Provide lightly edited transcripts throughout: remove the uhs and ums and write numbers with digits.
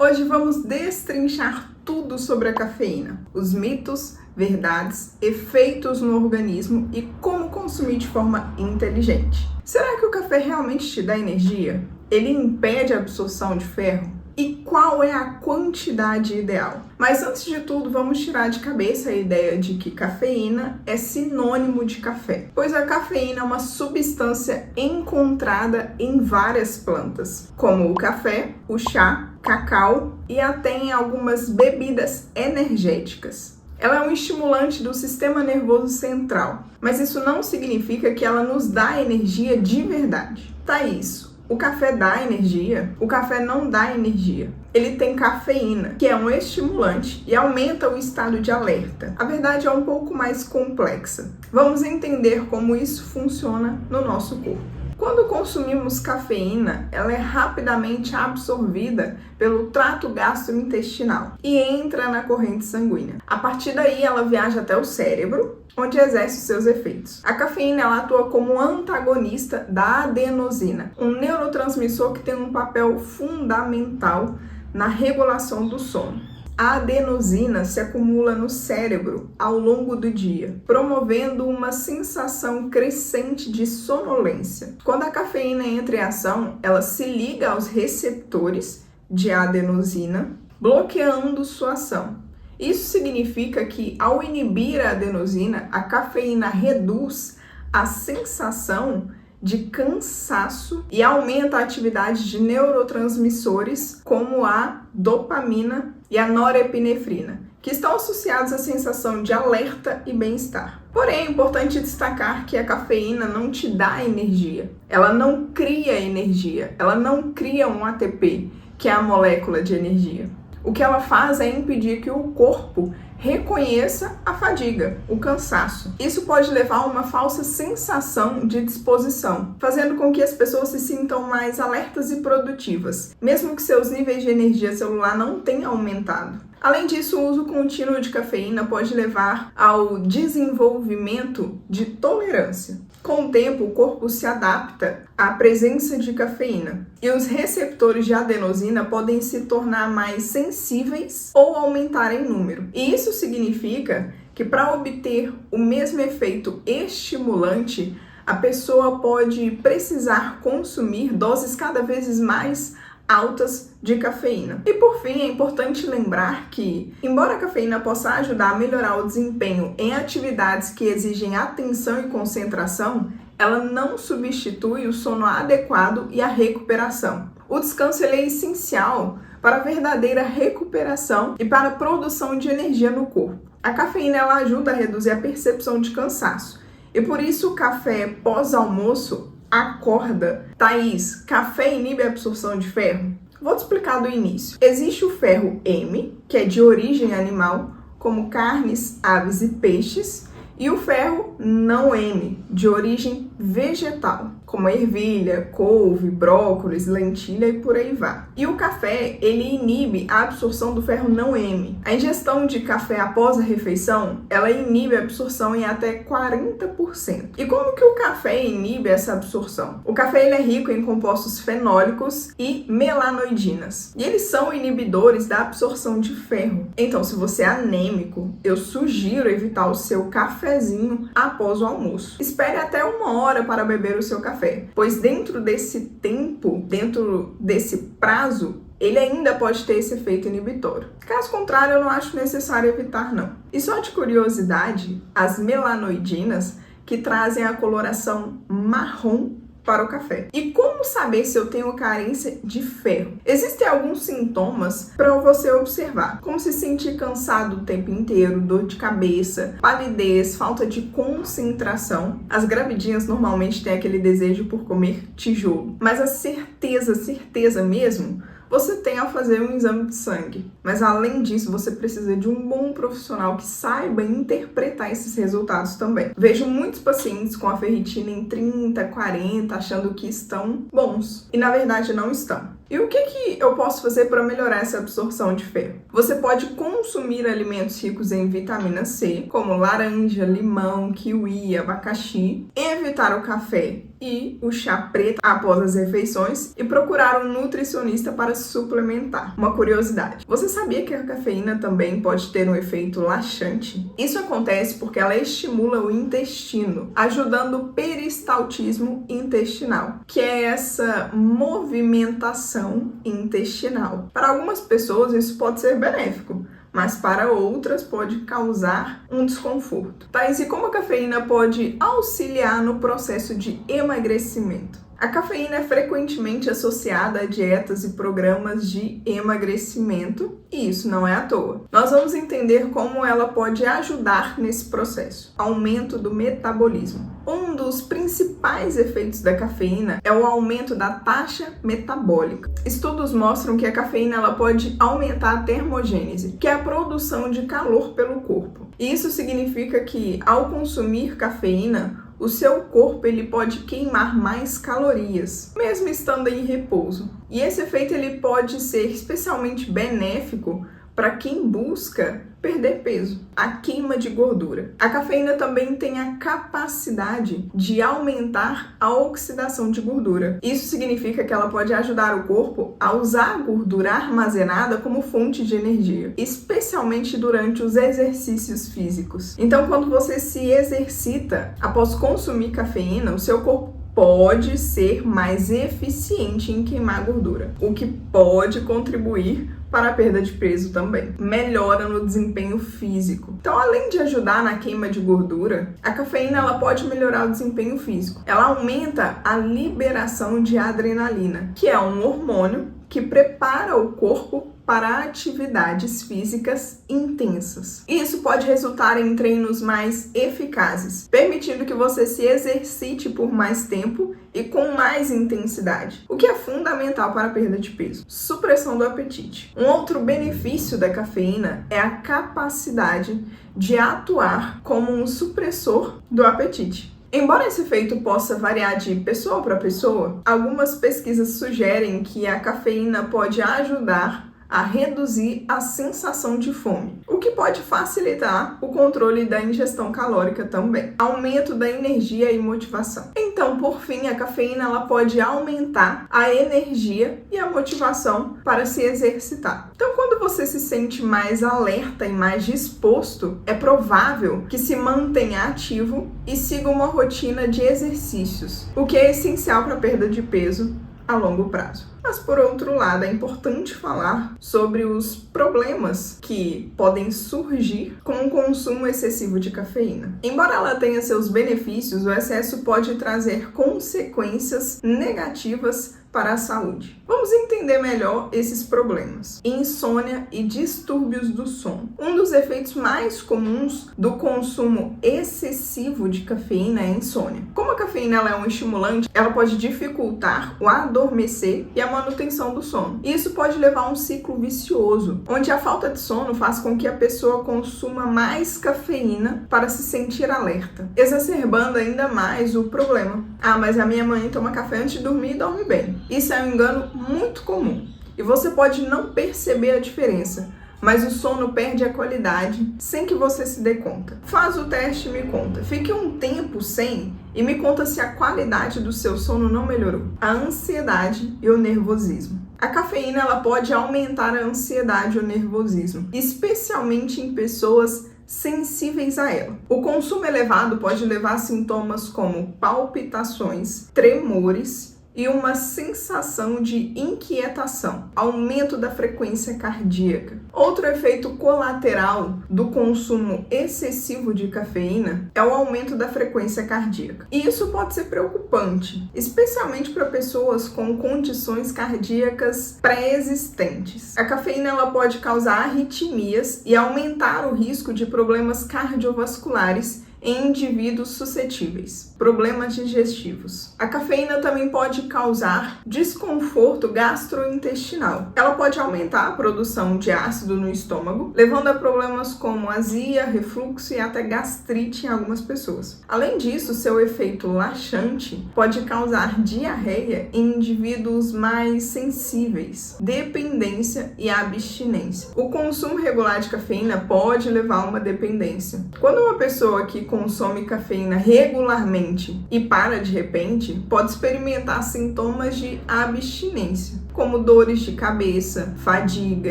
Hoje vamos destrinchar tudo sobre a cafeína, os mitos, verdades, efeitos no organismo e como consumir de forma inteligente. Será que o café realmente te dá energia? Ele impede a absorção de ferro? E qual é a quantidade ideal? Mas antes de tudo, vamos tirar de cabeça a ideia de que cafeína é sinônimo de café, pois a cafeína é uma substância encontrada em várias plantas, como o café, o chá, cacau e até em algumas bebidas energéticas. Ela é um estimulante do sistema nervoso central, mas isso não significa que ela nos dá energia de verdade. Thaís, o café dá energia? O café não dá energia. Ele tem cafeína, que é um estimulante e aumenta o estado de alerta. A verdade é um pouco mais complexa. Vamos entender como isso funciona no nosso corpo. Quando consumimos cafeína, ela é rapidamente absorvida pelo trato gastrointestinal e entra na corrente sanguínea. A partir daí, ela viaja até o cérebro, onde exerce os seus efeitos. A cafeína ela atua como antagonista da adenosina, um neurotransmissor que tem um papel fundamental na regulação do sono. A adenosina se acumula no cérebro ao longo do dia, promovendo uma sensação crescente de sonolência. Quando a cafeína entra em ação, ela se liga aos receptores de adenosina, bloqueando sua ação. Isso significa que, ao inibir a adenosina, a cafeína reduz a sensação de cansaço e aumenta a atividade de neurotransmissores como a dopamina e a norepinefrina, que estão associados à sensação de alerta e bem-estar. Porém, é importante destacar que a cafeína não te dá energia, ela não cria energia, ela não cria um ATP, que é a molécula de energia. O que ela faz é impedir que o corpo reconheça a fadiga, o cansaço. Isso pode levar a uma falsa sensação de disposição, fazendo com que as pessoas se sintam mais alertas e produtivas, mesmo que seus níveis de energia celular não tenham aumentado. Além disso, o uso contínuo de cafeína pode levar ao desenvolvimento de tolerância. Com o tempo, o corpo se adapta à presença de cafeína e os receptores de adenosina podem se tornar mais sensíveis ou aumentar em número. E isso significa que para obter o mesmo efeito estimulante, a pessoa pode precisar consumir doses cada vez mais altas de cafeína. E por fim, é importante lembrar que, embora a cafeína possa ajudar a melhorar o desempenho em atividades que exigem atenção e concentração, ela não substitui o sono adequado e a recuperação. O descanso ele é essencial para a verdadeira recuperação e para a produção de energia no corpo. A cafeína ela ajuda a reduzir a percepção de cansaço e por isso o café pós-almoço acorda. Thaís, café inibe a absorção de ferro? Vou te explicar do início. Existe o ferro M, que é de origem animal, como carnes, aves e peixes, e o ferro não M, de origem vegetal, como ervilha, couve, brócolis, lentilha e por aí vai. E o café, ele inibe a absorção do ferro não M. A ingestão de café após a refeição, ela inibe a absorção em até 40%. E como que o café inibe essa absorção? O café ele é rico em compostos fenólicos e melanoidinas, e eles são inibidores da absorção de ferro. Então, se você é anêmico, eu sugiro evitar o seu cafezinho após o almoço. Espere até 1 hora para beber o seu café, pois dentro desse tempo, dentro desse prazo, ele ainda pode ter esse efeito inibitório. Caso contrário, eu não acho necessário evitar, não. E só de curiosidade, as melanoidinas que trazem a coloração marrom para o café. E como saber se eu tenho carência de ferro? Existem alguns sintomas para você observar, como se sentir cansado o tempo inteiro, dor de cabeça, palidez, falta de concentração. As gravidinhas normalmente têm aquele desejo por comer tijolo, mas a certeza mesmo, você tem ao fazer um exame de sangue. Mas além disso, você precisa de um bom profissional que saiba interpretar esses resultados também. Vejo muitos pacientes com a ferritina em 30, 40, achando que estão bons. E na verdade não estão. E o que eu posso fazer para melhorar essa absorção de ferro? Você pode consumir alimentos ricos em vitamina C, como laranja, limão, kiwi, abacaxi, evitar o café e o chá preto após as refeições e procurar um nutricionista para suplementar. Uma curiosidade: você sabia que a cafeína também pode ter um efeito laxante? Isso acontece porque ela estimula o intestino, ajudando o peristaltismo intestinal, que é essa movimentação intestinal. Para algumas pessoas isso pode ser benéfico, mas para outras pode causar um desconforto. Thaís, e como a cafeína pode auxiliar no processo de emagrecimento? A cafeína é frequentemente associada a dietas e programas de emagrecimento, e isso não é à toa. Nós vamos entender como ela pode ajudar nesse processo. Aumento do metabolismo. Um dos principais efeitos da cafeína é o aumento da taxa metabólica. Estudos mostram que a cafeína ela pode aumentar a termogênese, que é a produção de calor pelo corpo. E isso significa que, ao consumir cafeína, o seu corpo ele pode queimar mais calorias, mesmo estando em repouso. E esse efeito ele pode ser especialmente benéfico para quem busca perder peso, a queima de gordura. A cafeína também tem a capacidade de aumentar a oxidação de gordura. Isso significa que ela pode ajudar o corpo a usar a gordura armazenada como fonte de energia, especialmente durante os exercícios físicos. Então, quando você se exercita após consumir cafeína, o seu corpo pode ser mais eficiente em queimar gordura, o que pode contribuir para a perda de peso também. Melhora no desempenho físico. Então, além de ajudar na queima de gordura, a cafeína ela pode melhorar o desempenho físico. Ela aumenta a liberação de adrenalina, que é um hormônio que prepara o corpo para atividades físicas intensas. Isso pode resultar em treinos mais eficazes, permitindo que você se exercite por mais tempo e com mais intensidade, o que é fundamental para a perda de peso. Supressão do apetite. Um outro benefício da cafeína é a capacidade de atuar como um supressor do apetite. Embora esse efeito possa variar de pessoa para pessoa, algumas pesquisas sugerem que a cafeína pode ajudar a reduzir a sensação de fome, o que pode facilitar o controle da ingestão calórica também. Aumento da energia e motivação. Então, por fim, a cafeína ela pode aumentar a energia e a motivação para se exercitar. Então, quando você se sente mais alerta e mais disposto, é provável que se mantenha ativo e siga uma rotina de exercícios, o que é essencial para a perda de peso a longo prazo. Mas, por outro lado, é importante falar sobre os problemas que podem surgir com o consumo excessivo de cafeína. Embora ela tenha seus benefícios, o excesso pode trazer consequências negativas para a saúde. Vamos entender melhor esses problemas. Insônia e distúrbios do sono. Um dos efeitos mais comuns do consumo excessivo de cafeína é a insônia. Como a cafeína ela é um estimulante, ela pode dificultar o adormecer e a manutenção do sono. Isso pode levar a um ciclo vicioso, onde a falta de sono faz com que a pessoa consuma mais cafeína para se sentir alerta, exacerbando ainda mais o problema. Ah, mas a minha mãe toma café antes de dormir e dorme bem. Isso é um engano muito comum e você pode não perceber a diferença, mas o sono perde a qualidade sem que você se dê conta. Faz o teste e me conta. Fique um tempo sem e me conta se a qualidade do seu sono não melhorou. A ansiedade e o nervosismo. A cafeína ela pode aumentar a ansiedade e o nervosismo, especialmente em pessoas sensíveis a ela. O consumo elevado pode levar a sintomas como palpitações, tremores e uma sensação de inquietação, aumento da frequência cardíaca. Outro efeito colateral do consumo excessivo de cafeína é o aumento da frequência cardíaca. E isso pode ser preocupante, especialmente para pessoas com condições cardíacas pré-existentes. A cafeína ela pode causar arritmias e aumentar o risco de problemas cardiovasculares em indivíduos suscetíveis. Problemas digestivos. A cafeína também pode causar desconforto gastrointestinal. Ela pode aumentar a produção de ácido no estômago, levando a problemas como azia, refluxo e até gastrite em algumas pessoas. Além disso, seu efeito laxante pode causar diarreia em indivíduos mais sensíveis, dependência e abstinência. O consumo regular de cafeína pode levar a uma dependência. Quando uma pessoa que consome cafeína regularmente e para de repente, pode experimentar sintomas de abstinência, como dores de cabeça, fadiga,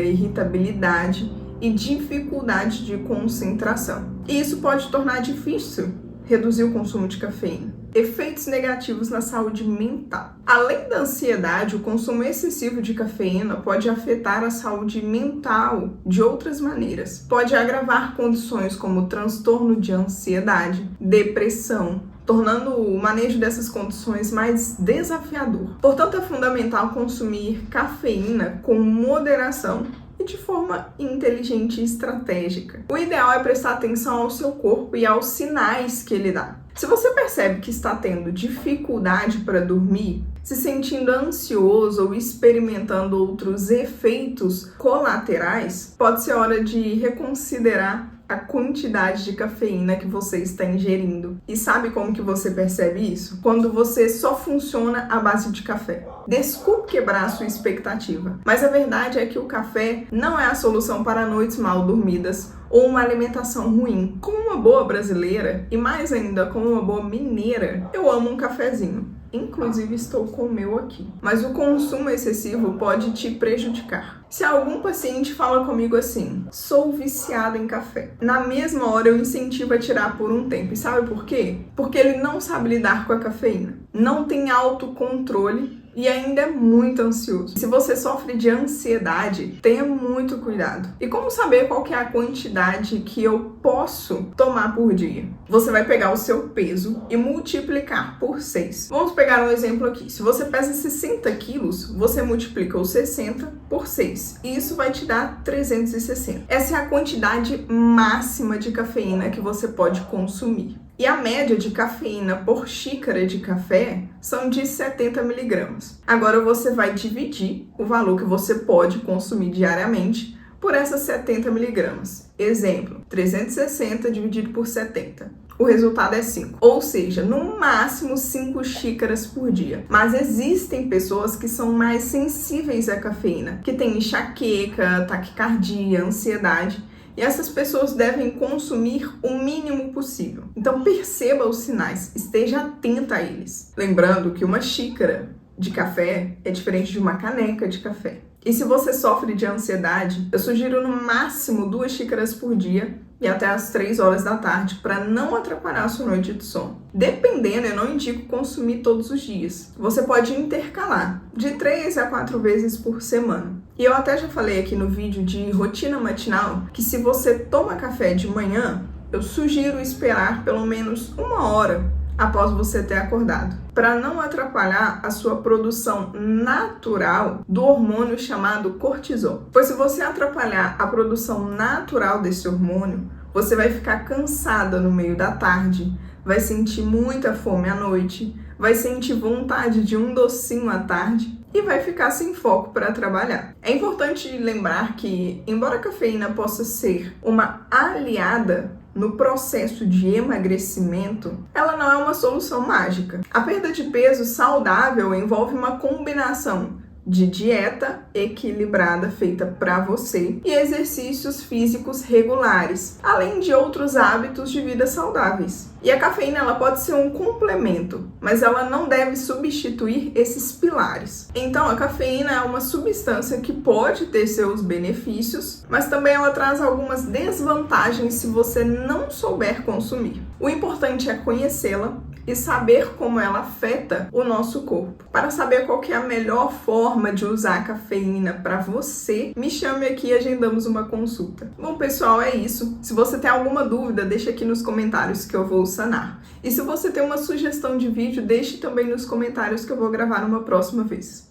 irritabilidade e dificuldade de concentração. E isso pode tornar difícil reduzir o consumo de cafeína. Efeitos negativos na saúde mental. Além da ansiedade, o consumo excessivo de cafeína pode afetar a saúde mental de outras maneiras. Pode agravar condições como transtorno de ansiedade, depressão, tornando o manejo dessas condições mais desafiador. Portanto, é fundamental consumir cafeína com moderação e de forma inteligente e estratégica. O ideal é prestar atenção ao seu corpo e aos sinais que ele dá. Se você percebe que está tendo dificuldade para dormir, se sentindo ansioso ou experimentando outros efeitos colaterais, pode ser hora de reconsiderar a quantidade de cafeína que você está ingerindo. E sabe como que você percebe isso? Quando você só funciona à base de café. Desculpe quebrar a sua expectativa, mas a verdade é que o café não é a solução para noites mal dormidas ou uma alimentação ruim. Como uma boa brasileira, e mais ainda como uma boa mineira, eu amo um cafezinho. Inclusive estou com o meu aqui. Mas o consumo excessivo pode te prejudicar. Se algum paciente fala comigo assim, sou viciado em café, na mesma hora eu incentivo a tirar por um tempo. E sabe por quê? Porque ele não sabe lidar com a cafeína, não tem autocontrole e ainda é muito ansioso. Se você sofre de ansiedade, tenha muito cuidado. E como saber qual que é a quantidade que eu posso tomar por dia? Você vai pegar o seu peso e multiplicar por 6. Vamos pegar um exemplo aqui. Se você pesa 60 quilos, você multiplica os 60 por 6. E isso vai te dar 360. Essa é a quantidade máxima de cafeína que você pode consumir. E a média de cafeína por xícara de café são de 70 miligramas. Agora você vai dividir o valor que você pode consumir diariamente por essas 70 miligramas. Exemplo, 360 dividido por 70. O resultado é 5, ou seja, no máximo 5 xícaras por dia. Mas existem pessoas que são mais sensíveis à cafeína, que têm enxaqueca, taquicardia, ansiedade. E essas pessoas devem consumir o mínimo possível. Então perceba os sinais, esteja atenta a eles. Lembrando que uma xícara de café é diferente de uma caneca de café. E se você sofre de ansiedade, eu sugiro no máximo 2 xícaras por dia e até às 3 horas da tarde para não atrapalhar a sua noite de sono. Dependendo, eu não indico consumir todos os dias. Você pode intercalar de 3 a 4 vezes por semana. E eu até já falei aqui no vídeo de rotina matinal que se você toma café de manhã, eu sugiro esperar pelo menos 1 hora após você ter acordado, para não atrapalhar a sua produção natural do hormônio chamado cortisol. Pois se você atrapalhar a produção natural desse hormônio, você vai ficar cansada no meio da tarde, vai sentir muita fome à noite, vai sentir vontade de um docinho à tarde e vai ficar sem foco para trabalhar. É importante lembrar que, embora a cafeína possa ser uma aliada no processo de emagrecimento, ela não é uma solução mágica. A perda de peso saudável envolve uma combinação de dieta equilibrada feita para você e exercícios físicos regulares, além de outros hábitos de vida saudáveis. E a cafeína ela pode ser um complemento, mas ela não deve substituir esses pilares. Então, a cafeína é uma substância que pode ter seus benefícios, mas também ela traz algumas desvantagens se você não souber consumir. O importante é conhecê-la e saber como ela afeta o nosso corpo. Para saber qual que é a melhor forma de usar a cafeína para você, me chame aqui e agendamos uma consulta. Bom, pessoal, é isso. Se você tem alguma dúvida, deixa aqui nos comentários que eu vou sanar. E se você tem uma sugestão de vídeo, deixe também nos comentários que eu vou gravar uma próxima vez.